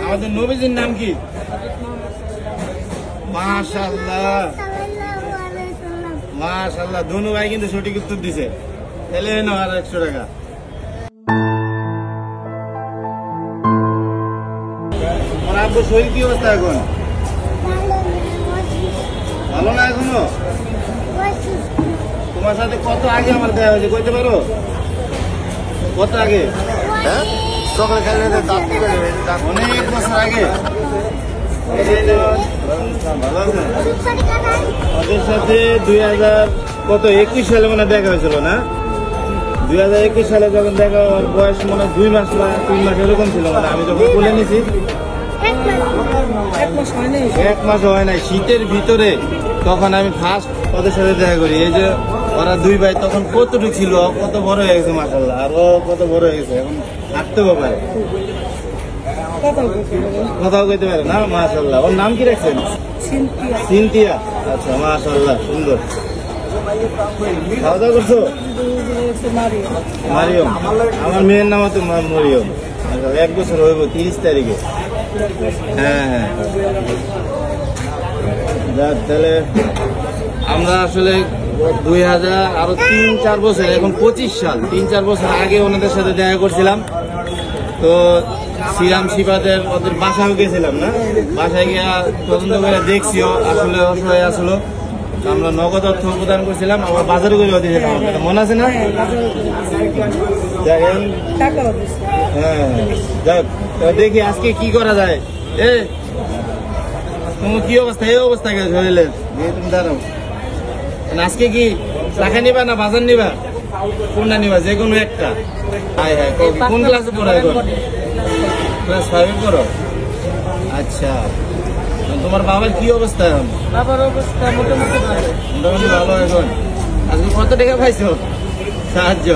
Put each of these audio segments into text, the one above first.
আমাদের নবীজির নাম কি? মাশাআল্লাহ মাশাআল্লাহ, দুনু ভাই কিন্তু সঠিক উত্তর দিছে। তাহলে নাও আর 100 টাকা। আমার আব্বুর শরীর কি অবস্থা এখন? ভালো না এখনো? তোমার সাথে কত আগে আমার দেওয়া হয়েছে কইতে পারো? কত আগে? অনেক বছর আগে। ওদের সাথে 2021 সালে মনে দেখা হয়েছিল না? 2021 সালে যখন দেখা, ওর বয়স মনে 2 মাস বা 3 মাস এরকম ছিল। মানে আমি যখন বলে নিছি 1 মাস হয় নাই, শীতের ভিতরে তখন আমি ফার্স্ট ওদের সাথে দেখা করি। এই যে ওরা 2 ভাই তখন কতটুকু ছিল, কত বড় হয়ে গেছে মাশাআল্লাহ, আর ও কত বড় হয়ে গেছে, এখন হাঁটতেও পারে, কথাও কইতে পারে না মাশাআল্লাহ। ওর নাম কি রাখছেন? সিনথিয়া। আচ্ছা মাশাআল্লাহ, সুন্দর। খাওয়া দাওয়া করছো? মারিয়ম। আমার মেয়ের নাম তো মরিয়ম। 1 বছর হইব 30 তারিখে। হ্যাঁ হ্যাঁ, তাহলে আমরা আসলে 2000 আরো 3-4 বছর, এখন 25 সাল, 3-4 বছর আগে ওনাদের সাথে দেখা করছিলাম। তো শ্রীরাম শিবাদের ওদের বাসায় গেছিলাম না, বাসায় গিয়ে তদন্ত করে দেখছিও আসলে অসহায় আসলো। আমরা নগদ অর্থ প্রদান করছিলাম, আবার বাজারে করে দিয়েছিলাম, মনে আছে না? হ্যাঁ, যাক দেখি আজকে কি করা যায়। তোমার কি অবস্থা? এই অবস্থা গেছে শরীরের, তুমি দাঁড়াও। আজকে কি টাকা নিবা না বাজার নিবা? কোনটা নিবা? যে কোনো একটা। হ্যাঁ হ্যাঁ, কোন ক্লাসে পড়ো এখন? ক্লাস 5 পড়ো। আচ্ছা, তোমার বাবার কি অবস্থা এখন? বাবার অবস্থা মোটামুটি ভালো। মোটামুটি ভালো এখন। আজকে কত টাকা পাইছো সাহায্য?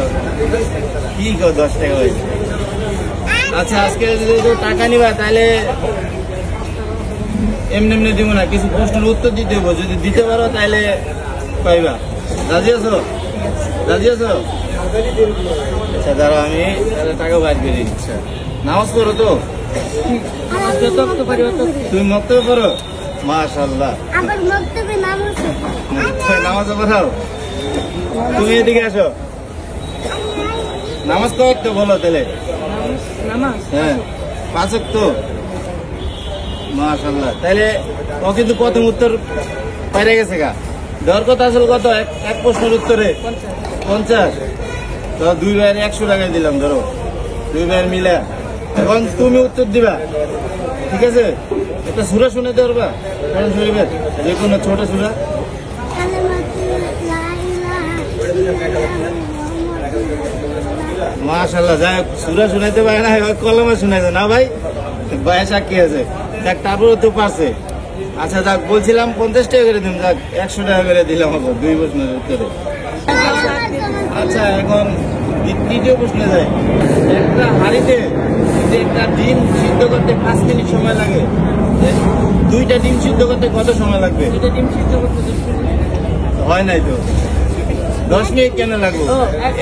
কি 10 টাকা পাইছো? আচ্ছা, আজকে যদি টাকা নিবা তাহলে এমনি এমনি দিব না, কিছু প্রশ্নের উত্তর দিতে হবো। যদি দিতে পারো তাহলে পাইবা। রাজি আছো? রাজি আছো? আচ্ছা দাঁড়াও, আমি তাহলে টাকা বাইর করে দিচ্ছি। নামাজ পড়ো তো? তুমি মক্তবে পড়ো? মাশাআল্লাহ, নামাজ পড়াও। তুমি এদিকে আসো, নামাজ কয় ওয়াক্ত বলো তাহলে? হ্যাঁ, 5 ওয়াক্ত। মাশাআল্লাহ, তাহলে ও কিন্তু প্রথম উত্তর পাইরে গেছে গা। দেওয়ার কথা আসল কত? এক প্রশ্নের উত্তরে 50। তো 2 ভাইয়ের 100 টাকা দিলাম, ধরো 2 ভাইয়ের মিলে। এখন তুমি উত্তর দিবা, ঠিক আছে? একটা সূরা শুনে দেবা, কোরআন শরীফের যে কোনো ছোট সূরা। মাশাআল্লাহ, যাই সূরা শুনাইতে পারে না, কলমে শুনাইছে না ভাই, ভাই সাক্ষী আছে। দেখ তারপরে তো পারছে। আচ্ছা যাক, বলছিলাম 50 টাকা করে দিলাম, যাক 100 টাকা করে দিলাম 2 প্রশ্নের উত্তরে। আচ্ছা, এখন তৃতীয় প্রশ্নে যায়। একটা হাঁড়িতে একটা ডিম সিদ্ধ করতে 5 মিনিট সময় লাগে, 2টা ডিম সিদ্ধ করতে কত সময় লাগবে? হয় নাই তো, 10 মিনিট কেন লাগবে?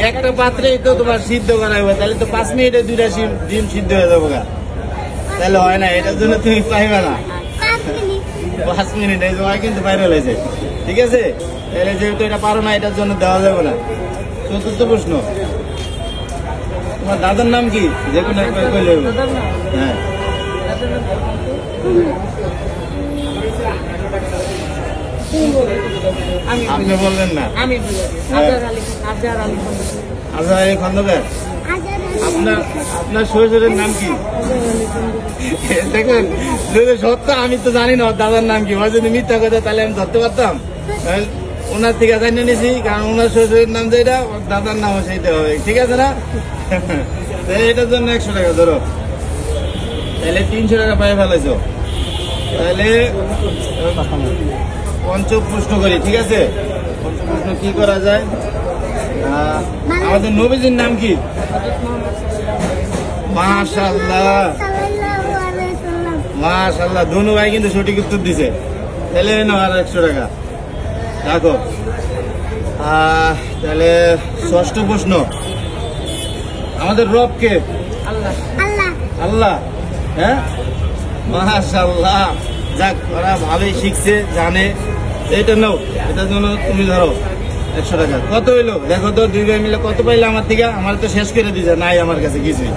একটা পাত্রেই তো তোমার সিদ্ধ করা হবে, তাহলে তো 5 মিনিটে 2টা ডিম সিদ্ধ হয়ে যাবো গা, তাহলে হয় না। এটার জন্য তুমি পাইবে না 5 মিনিট, এই সময় কিন্তু বাইরে হয়েছে, ঠিক আছে? তাহলে যেহেতু এটা পারো না, এটার জন্য দেওয়া যাবে না। 4র্থ প্রশ্ন, তোমার দাদার নাম কি? যে কোনো কইলে হবে। হ্যাঁ, আপনি বললেন না? আজহার আলী খন্দকার। আপনার শ্বশুরের নাম কি? দেখেন, যদি সত্য আমি তো জানি না দাদার নাম কি, যদি মিথ্যা কথা তাহলে আমি ধরতে পারতাম। ওনার থেকে জানিয়ে নিছি, কারণ ওনার শ্বশুরের নাম যেটা, ওর দাদার নামও সেইটা হবে, ঠিক আছে না? এটার জন্য 100 টাকা ধরো, তাহলে 300 টাকা পায়ে ফেলাইছো। তাহলে 5ম প্রশ্ন করি, ঠিক আছে? 5ম প্রশ্ন কি করা যায়? আমাদের নবীজির নাম কি? মাশাআল্লাহ মাশাআল্লাহ, দুনু ভাই কিন্তু সঠিক উত্তর দিছে। তাহলে নাও আর 100 টাকা রাখো। তাহলে 6ষ্ঠ প্রশ্ন, আমাদের রব কে? আল্লাহ। আল্লাহ, হ্যাঁ? মাশাআল্লাহ, যাক ওরা ভালোই শিখছে, জানে। এটা নাও, এটার জন্য তুমি ধরো 100 টাকা। কত হইলো দেখো তো, 2 ভাই মিলে কত পাইলে আমার থেকে? আমার তো শেষ করে দিছে, নাই আমার কাছে কিছুই।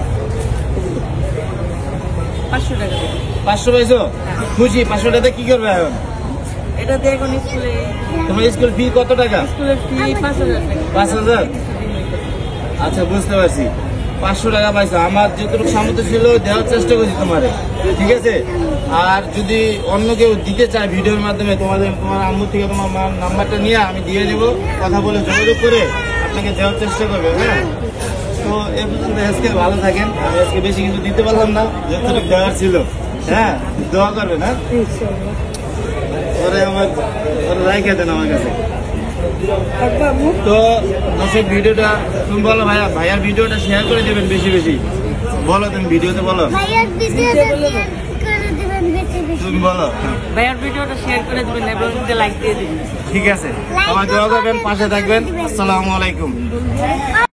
500 টাকা দেবো। 500 পাইছো? খুশি? 500 টাকা কি করবে এখন? এটা দিয়ে এখন স্কুলে তোমার স্কুল ফি কত টাকা? স্কুলের ফি 5,000 টাকা। 5,000? আচ্ছা, বুঝতে পারছি। 500 টাকা পাইছো। আমার যতটুকু সামর্থ্য ছিল দেওয়ার চেষ্টা করছি তোমারে, ঠিক আছে? আর যদি অন্য কেউ দিতে চায় ভিডিওর মাধ্যমে, তোমার আম্মু থেকে তোমার মার নাম্বারটা নিয়ে আমি দিয়ে দেবো, কথা বলে যোগাযোগ করে আপনাকে দেওয়ার চেষ্টা করবে। হ্যাঁ, তো এ পর্যন্ত আজকে ভালো থাকেন। আমি আজকে বেশি কিছু দিতে পারলাম না, যতটুকু দেওয়ার ছিল। হ্যাঁ, দোয়া করবেন। হ্যাঁ, পরে আমার রাইখে দেন আমার কাছে। তো দর্শক, ভিডিওটা তুমি বলো ভাইয়া, ভাইয়ার ভিডিওটা শেয়ার করে দেবেন বেশি বেশি। বলো তুমি ভিডিওতে বলো, ভাইয়ার ভিডিওটা শেয়ার করে দিবেন বেশি বেশি। তুমি বলো। ভাইয়ার ভিডিওটা শেয়ার করে দিবেন এবং লাইক দিয়ে দিবেন। ঠিক আছে, আমার দোয়া করবেন, পাশে থাকবেন। আসসালামু আলাইকুম।